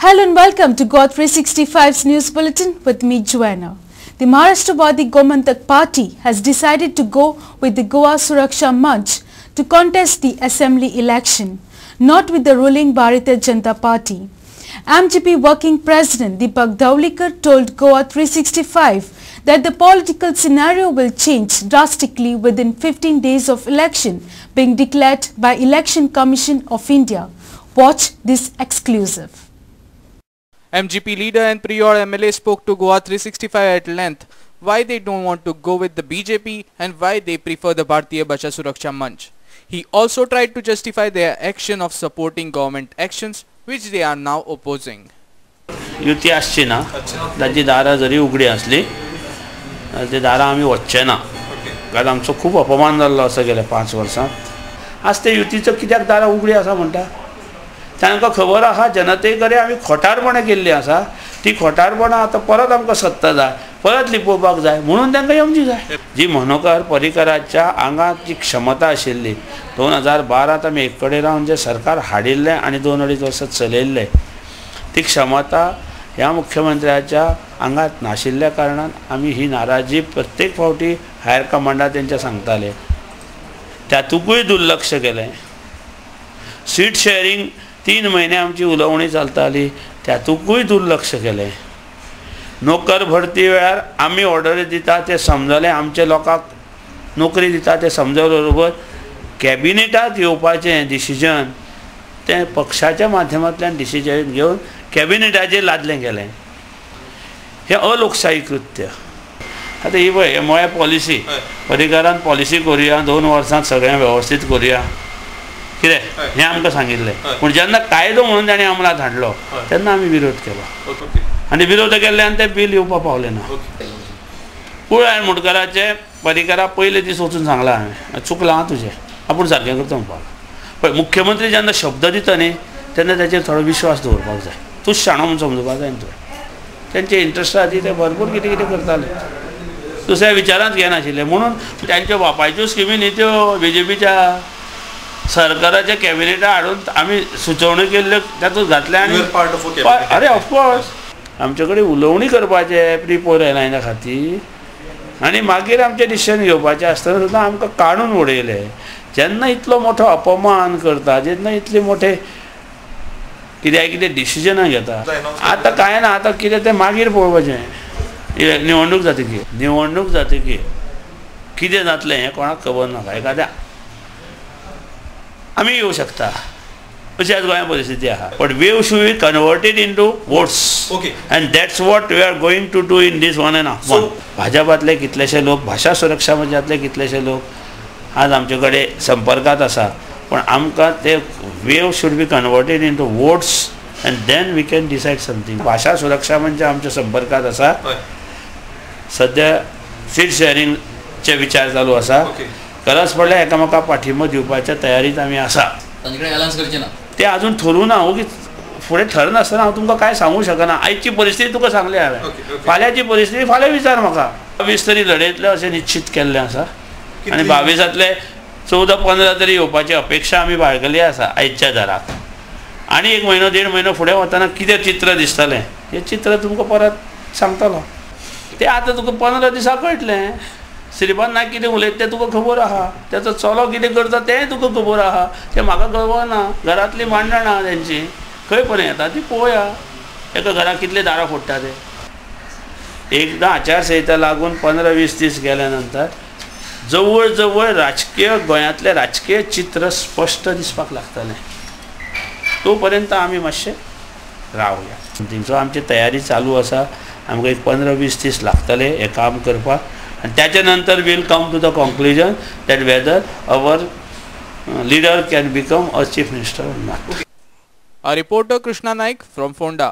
Hello and welcome to Goa 365's news bulletin with me, Joanna. The Maharashtrabadi Gomantak party has decided to go with the Goa Suraksha Manch to contest the assembly election, not with the ruling Bharatiya Janata Party. MGP working president Deepak Dhaulikar told Goa 365 that the political scenario will change drastically within 15 days of election being declared by Election Commission of India. Watch this exclusive. MGP leader and Prior MLA spoke to Goa 365 at length why they don't want to go with the BJP and why they prefer the Bharatiya Bhaja Suraksha Manch. He also tried to justify their action of supporting government actions which they are now opposing. युती आसची ना ताची दारां जरी उगडी असली ते दारां आमी वचचे ना कारण आमचो खूब अपमान जाल्लो आसा गेल्या 5 वर्सां आज ते युतीचो कित्याक दारां उगडी आसा म्हणटा तांकां खबर आहा जनते कडेन आमी खोटारपणां केल्लीं आसा ती खोटारपणां आतां परत आमकां सत्ता जाय परत लिपोवपाक जाय म्हणून तांकां येवची जाय जी मनोहर पर्रीकराच्या आंगात जी क्षमता आशिल्ली 2012 आमी एक कडेन रावन जे सरकार हाडिल्लें आनी 2-2.5 वर्सां चलयल्लें ती क्षमता ह्या मुख्यमंत्र्याच्या आंगात नाशिल्ल्या कारणान आमी ही नाराजी प्रत्येक फावटी हायर कमांडार तेंच्या सांगताले त्यातूंकूय दुर्लक्ष केलें सीट शेअरिंग 3 महिने आमची उलोवणी चलताली त्यातूंकूय दुर्लक्ष केलें नोकर भरती वेळार आमी ऑर्डरी दिता ते समजले आमचे लोकांक नोकरी दिता ते समजले बरोबर कॅबिनेटात येवपाचें डिसिजन ते पक्षाच्या माध्यमांतल्यान डिसिजन घेवन कॅबिनेटाचेर लादलें गेलें हें अलोकशाही कृत्य आतां ही पळय म्हळ्यार पॉलिसी पर्रीकरान पॉलिसी करुया 2 वर्सांत सगळें वेवस्थीत करुया कितें हें आमकां सांगिल्लें पूण जेन्ना कायदो म्हणून ताणें अमलात हाडलो तेन्ना आमी विरोध केलो आनी विरोध केल्ल्यान तें बील येवपाक पावलें ना पळय मुटकराचे पर्रीकरा पयले दीस वचून सांगलां हांवें चुकलां हां तुजें आपूण सारकें करता म्हणपाक पळय मुख्यमंत्री जेन्ना शब्द दिता न्ही तेन्ना ताचेर थोडो विश्वास दवरपाक जाय तूं शाणो म्हूण समजुपाक जाय तुवें तेंचे इंट्रस्ट खातीर ते भरपूर कितें कितें करताले दुसऱ्या विचारांत घेनाशिल्ले म्हणून तांच्या बापायच्यो स्किमी न्ही त्यो बीजेपीच्या सरकाराच्या कॅबिनेटां हाडून आमी सुचोवण्यो केल्ल्यो तातूंत घातल्या आनी अरे ऑफकोर्स आमचे कडेन उलोवणी करपाचे प्री पोल एलायना खातीर आनी मागीर आमचें डिसिजन घेवपाचें आसतना सुद्दां आमकां काडून उडयले जेन्ना इतलो मोठो अपमान करता जेन्ना इतले मोठे कितें डिसिजनां घेता आतां कांय ना आतां कितें तें मागीर पळोवपाचें निवडणूक जातकीर कितें जातलें हें कोणाक खबर नाका एखाद्या आमी येवं शकता अशी आज गोंया परिस्थिती आहा but we should be converted into votes and that's what we are going to do in this 1.5 months भाजपातले कितलेशे लोक भाषा सुरक्षा मंचातले कितलेशे लोक आज आमचे कडेन संपर्कात आसा पण आमकां ते wave should be converted into votes and then we can decide something Bhasha Suraksha मंच आमच्या संपर्कात आसा सद्या सीट शेअरिंगचे विचार चालू आसा गरज पडल्यार एकामेकाक पाठिंबो दिवपाच्या तयारीत आमी आसा ते अजून ठरवू ना ओगीच फुडें ठरनासतना हांव तुमकां कांय सांगूंक शकना आयची परिस्थिती तुका सांगली हांवें फाल्यांची परिस्थिती फाल्यां विचार म्हाका 22 तरी लढयतले अशें निश्चित केल्लें आसा आनी 22तले 14-15 तरी येवपाची अपेक्षा आमी बाळगली आसा आयच्या दराक आनी 1 महिनो 1.5 महिनो फुडें वतना कितें चित्र दिसतलें हें चित्र तुमकां परत सांगतलो तें आतां तुका 15 दिसां कळटलें श्रीपाद नायक कितें उलयता तें तुका खबर आहा तेचो चलो कितें करता तें तुका खबर आहा तें म्हाका खबर ना घरांतलीं मांडणां तेंची खंय पर्यंत येता ती पळोवया एका घराक कितले दारां फोडटा ते एकदां आचारसंहिता लागून 15-20 दीस गेल्या नंतर जवळ जवळ राजकीय गोंयांतलें राजकीय चित्र स्पश्ट दिसपाक लागतलें तो पर्यंत आमी मातशे रावया तेंचो आमची तयारी चालू आसा आमकां एक 15-20 दीस लागतले हें काम करपाक and त्याच्या नंतर we'll come to the conclusion that whether our leader can become a chief minister or not. A reporter Krishna Naik from Fonda.